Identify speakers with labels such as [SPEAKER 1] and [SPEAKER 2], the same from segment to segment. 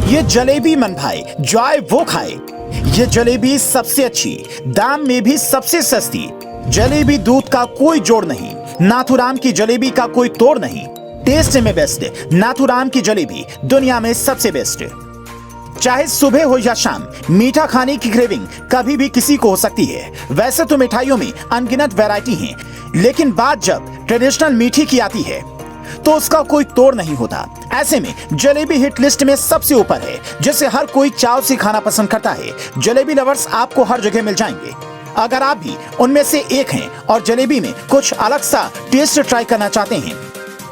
[SPEAKER 1] ये जलेबी मन भाए जो आए वो खाए। ये जलेबी सबसे अच्छी, दाम में भी सबसे सस्ती। जलेबी दूध का कोई जोड़ नहीं, नाथुराम की जलेबी का कोई तोड़ नहीं। टेस्ट में बेस्ट, नाथुराम की जलेबी दुनिया में सबसे बेस्ट। चाहे सुबह हो या शाम, मीठा खाने की क्रेविंग कभी भी किसी को हो सकती है। वैसे तो मिठाइयों में अनगिनत वैरायटी हैं, लेकिन बात जब ट्रेडिशनल मीठी की आती है तो उसका कोई तोड़ नहीं होता। ऐसे में जलेबी हिट लिस्ट में सबसे ऊपर है, जिसे हर कोई चाव से खाना पसंद करता है। जलेबी लवर्स आपको हर जगह मिल जाएंगे। अगर आप भी उनमें से एक हैं और जलेबी में कुछ अलग सा टेस्ट ट्राई करना चाहते हैं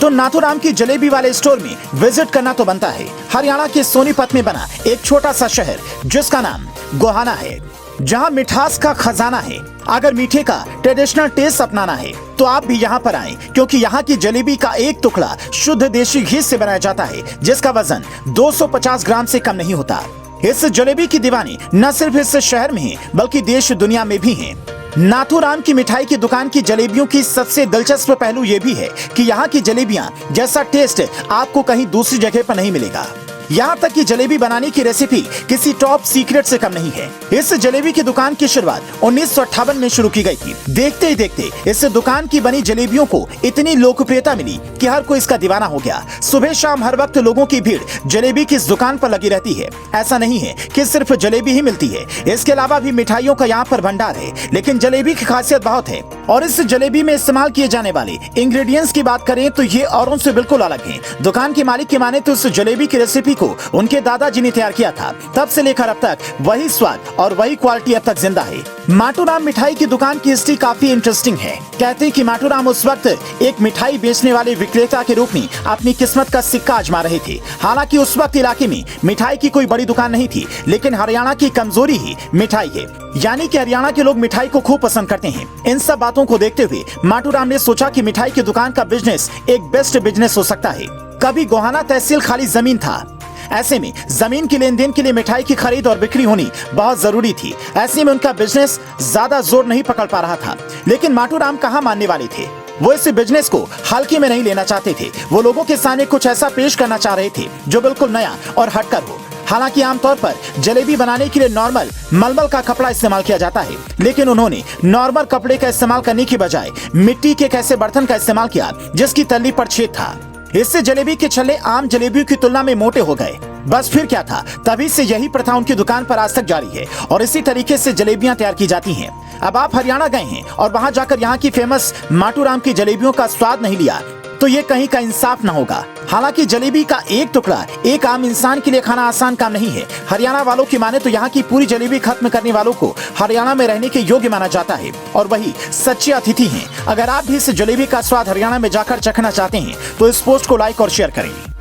[SPEAKER 1] तो नाथुराम की जलेबी वाले स्टोर में विजिट करना तो बनता है। हरियाणा के सोनीपत में बना एक छोटा सा शहर जिसका नाम गोहाना है, जहां मिठास का खजाना है। अगर मीठे का ट्रेडिशनल टेस्ट अपनाना है तो आप भी यहाँ पर आएं, क्योंकि यहाँ की जलेबी का एक टुकड़ा शुद्ध देशी घी से बनाया जाता है, जिसका वजन 250 ग्राम से कम नहीं होता। इस जलेबी की दीवानी न सिर्फ इस शहर में है बल्कि देश दुनिया में भी है। नाथुराम की मिठाई की दुकान की जलेबियों की सबसे दिलचस्प पहलू ये भी है कि यहाँ की जलेबियाँ जैसा टेस्ट आपको कहीं दूसरी जगह पर नहीं मिलेगा। यहाँ तक कि जलेबी बनाने की रेसिपी किसी टॉप सीक्रेट से कम नहीं है। इस जलेबी की दुकान की शुरुआत 1958 में शुरू की गई थी। देखते ही देखते इस दुकान की बनी जलेबियों को इतनी लोकप्रियता मिली कि हर कोई इसका दीवाना हो गया। सुबह शाम हर वक्त लोगों की भीड़ जलेबी की इस दुकान पर लगी रहती है। ऐसा नहीं है कि सिर्फ जलेबी ही मिलती है, इसके अलावा भी मिठाइयों का यहाँ पर भंडार है। लेकिन जलेबी की खासियत बहुत है और इस जलेबी में इस्तेमाल किए जाने वाले इंग्रेडिएंट्स की बात करें तो ये औरों से बिल्कुल अलग है। दुकान के मालिक की माने तो इस जलेबी की रेसिपी को उनके दादाजी ने तैयार किया था। तब से लेकर अब तक वही स्वाद और वही क्वालिटी अब तक जिंदा है। माटूराम मिठाई की दुकान की हिस्ट्री काफी इंटरेस्टिंग है। कहते हैं कि माटूराम उस वक्त एक मिठाई बेचने वाले विक्रेता के रूप में अपनी किस्मत का सिक्का आजमा रहे थे। हालांकि उस वक्त इलाके में मिठाई की कोई बड़ी दुकान नहीं थी, लेकिन हरियाणा की कमजोरी ही मिठाई है, यानी कि हरियाणा के लोग मिठाई को खूब पसंद करते हैं। इन सब बातों को देखते हुए माटूराम ने सोचा कि मिठाई की दुकान का बिजनेस एक बेस्ट बिजनेस हो सकता है। कभी गोहाना तहसील खाली जमीन था। ऐसे में जमीन के लेन देन के लिए मिठाई की खरीद और बिक्री होनी बहुत जरूरी थी। ऐसे में उनका बिजनेस ज्यादा जोर नहीं पकड़ पा रहा था। लेकिन माटूराम कहाँ मानने वाले थे। वो इस बिजनेस को हल्के में नहीं लेना चाहते थे। वो लोगों के सामने कुछ ऐसा पेश करना चाह रहे थे जो बिल्कुल नया और हटकर हो। हालांकि आमतौर पर जलेबी बनाने के लिए नॉर्मल मलमल का कपड़ा इस्तेमाल किया जाता है, लेकिन उन्होंने नॉर्मल कपड़े का इस्तेमाल करने की बजाय मिट्टी के एक ऐसे बर्तन का इस्तेमाल किया जिसकी तल्ली पर छेद था। इससे जलेबी के छल्ले आम जलेबियों की तुलना में मोटे हो गए। बस फिर क्या था, तभी से यही प्रथा उनकी दुकान पर आज तक जारी है और इसी तरीके से जलेबियां तैयार की जाती हैं। अब आप हरियाणा गए हैं और वहां जाकर यहाँ की फेमस माटूराम की जलेबियों का स्वाद नहीं लिया तो ये कहीं का इंसाफ न होगा। हालांकि जलेबी का एक टुकड़ा एक आम इंसान के लिए खाना आसान काम नहीं है। हरियाणा वालों की माने तो यहाँ की पूरी जलेबी खत्म करने वालों को हरियाणा में रहने के योग्य माना जाता है और वही सच्चे अतिथि हैं। अगर आप भी इस जलेबी का स्वाद हरियाणा में जाकर चखना चाहते हैं तो इस पोस्ट को लाइक और शेयर करें।